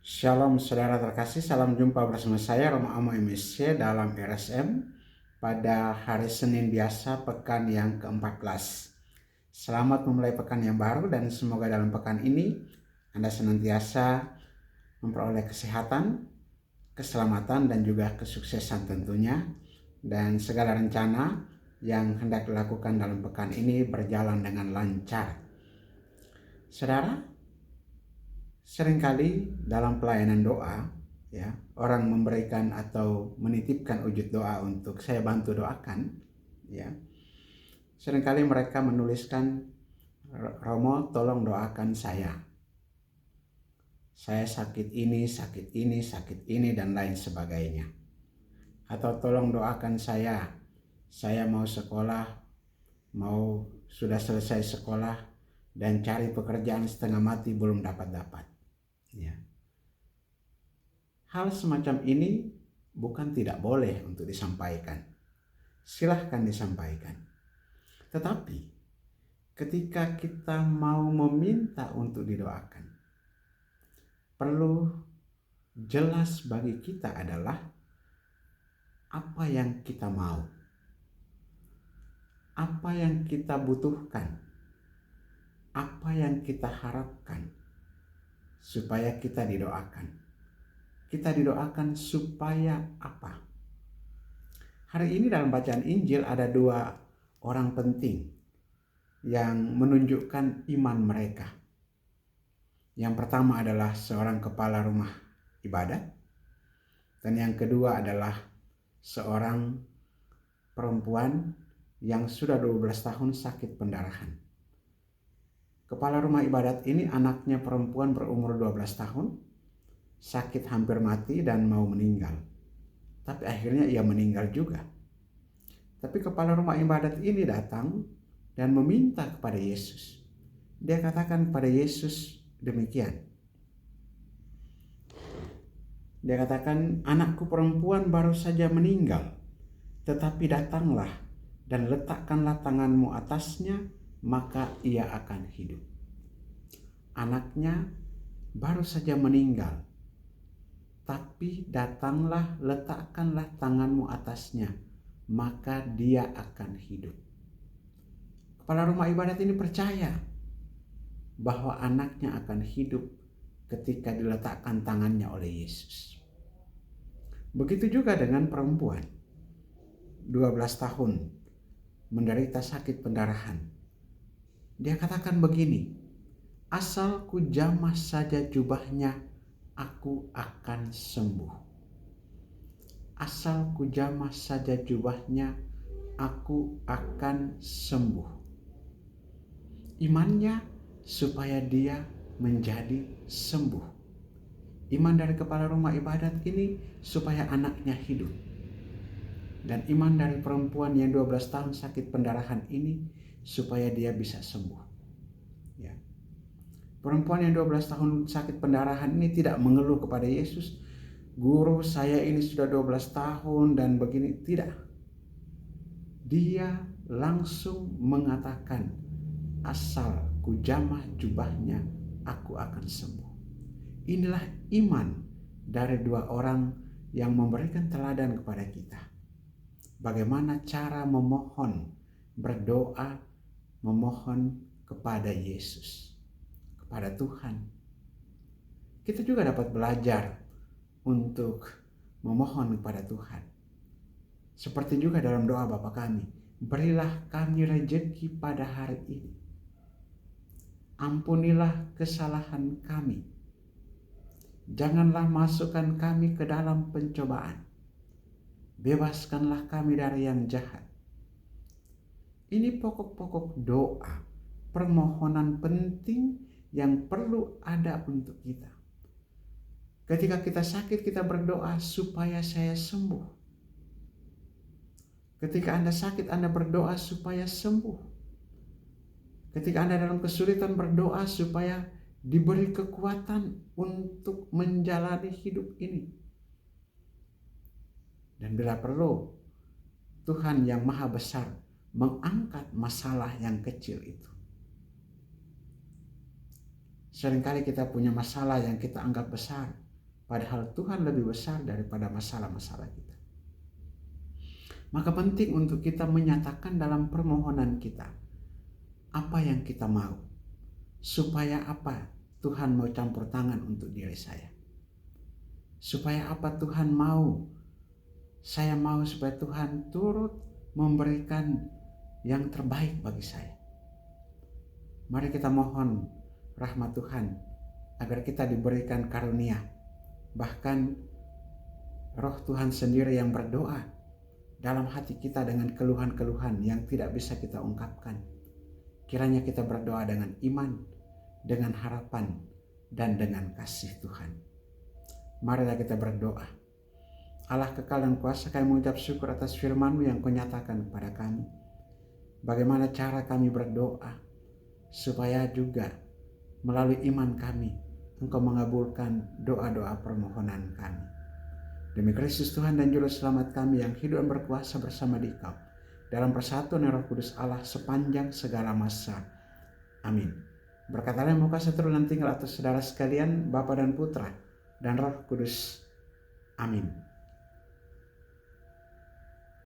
Shalom saudara terkasih, salam jumpa bersama saya Roma Amo MSC dalam RSM pada hari Senin biasa pekan yang ke-14. Selamat memulai pekan yang baru dan semoga dalam pekan ini Anda senantiasa memperoleh kesehatan, keselamatan dan juga kesuksesan tentunya, dan segala rencana yang hendak dilakukan dalam pekan ini berjalan dengan lancar. Saudara, seringkali dalam pelayanan doa, orang memberikan atau menitipkan wujud doa untuk saya bantu doakan, seringkali mereka menuliskan, Romo tolong doakan saya sakit ini dan lain sebagainya. Atau tolong doakan saya mau sekolah, mau sudah selesai sekolah dan cari pekerjaan setengah mati belum dapat. Hal semacam ini bukan tidak boleh untuk disampaikan. Silahkan disampaikan. Tetapi ketika kita mau meminta untuk didoakan, perlu jelas bagi kita adalah apa yang kita mau, apa yang kita butuhkan, apa yang kita harapkan supaya kita didoakan. Kita didoakan supaya apa? Hari ini dalam bacaan Injil ada dua orang penting yang menunjukkan iman mereka. Yang pertama adalah seorang kepala rumah ibadat, dan yang kedua adalah seorang perempuan yang sudah 12 tahun sakit pendarahan. Kepala rumah ibadat ini anaknya perempuan berumur 12 tahun, sakit hampir mati dan mau meninggal. Tapi akhirnya ia meninggal juga. Tapi kepala rumah ibadat ini datang dan meminta kepada Yesus. Dia katakan kepada Yesus demikian. Dia katakan, anakku perempuan baru saja meninggal, tetapi datanglah dan letakkanlah tanganmu atasnya, maka ia akan hidup. Anaknya baru saja meninggal, tapi datanglah, letakkanlah tanganmu atasnya, maka dia akan hidup. Kepala rumah ibadat ini percaya bahwa anaknya akan hidup ketika diletakkan tangannya oleh Yesus. Begitu juga dengan perempuan 12 tahun menderita sakit pendarahan. Dia katakan begini, asal ku jamah saja jubahnya, aku akan sembuh. Asal ku jamah saja jubahnya, aku akan sembuh. Imannya supaya dia menjadi sembuh. Iman dari kepala rumah ibadat ini supaya anaknya hidup. Dan iman dari perempuan yang 12 tahun sakit pendarahan ini supaya dia bisa sembuh. Perempuan yang 12 tahun sakit pendarahan ini tidak mengeluh kepada Yesus, guru saya ini sudah 12 tahun dan begini, tidak. Dia langsung mengatakan, asal ku jamah jubahnya, aku akan sembuh. Inilah iman dari dua orang yang memberikan teladan kepada kita. Bagaimana cara memohon, berdoa, memohon kepada Yesus, kepada Tuhan. Kita juga dapat belajar untuk memohon kepada Tuhan. Seperti juga dalam doa Bapa kami, berilah kami rezeki pada hari ini. Ampunilah kesalahan kami. Janganlah masukkan kami ke dalam pencobaan. Bebaskanlah kami dari yang jahat. Ini pokok-pokok doa, permohonan penting yang perlu ada untuk kita. Ketika kita sakit, kita berdoa supaya saya sembuh. Ketika Anda sakit, Anda berdoa supaya sembuh. Ketika Anda dalam kesulitan, berdoa supaya diberi kekuatan untuk menjalani hidup ini. Dan bila perlu, Tuhan yang maha besar mengangkat masalah yang kecil itu. Seringkali kita punya masalah yang kita anggap besar, padahal Tuhan lebih besar daripada masalah-masalah kita. Maka penting untuk kita menyatakan dalam permohonan kita apa yang kita mau. Supaya apa Tuhan mau campur tangan untuk diri saya. Supaya apa Tuhan mau. Saya mau supaya Tuhan turut memberikan yang terbaik bagi saya. Mari kita mohon rahmat Tuhan agar kita diberikan karunia. Bahkan Roh Tuhan sendiri yang berdoa dalam hati kita dengan keluhan-keluhan yang tidak bisa kita ungkapkan. Kiranya kita berdoa dengan iman, dengan harapan, dan dengan kasih Tuhan. Marilah kita berdoa. Allah kekal dan kuasa, kami mengucap syukur atas firman-Mu yang Kau nyatakan kepada kami. Bagaimana cara kami berdoa supaya juga melalui iman kami Engkau mengabulkan doa-doa permohonan kami. Demi Kristus Tuhan dan Juru Selamat kami yang hidup dan berkuasa bersama Dikau dalam persatuan Roh Kudus Allah sepanjang segala masa. Amin. Berkat Allah yang Maha Kuasa turun dan tinggal atas saudara sekalian, Bapa dan Putra dan Roh Kudus. Amin.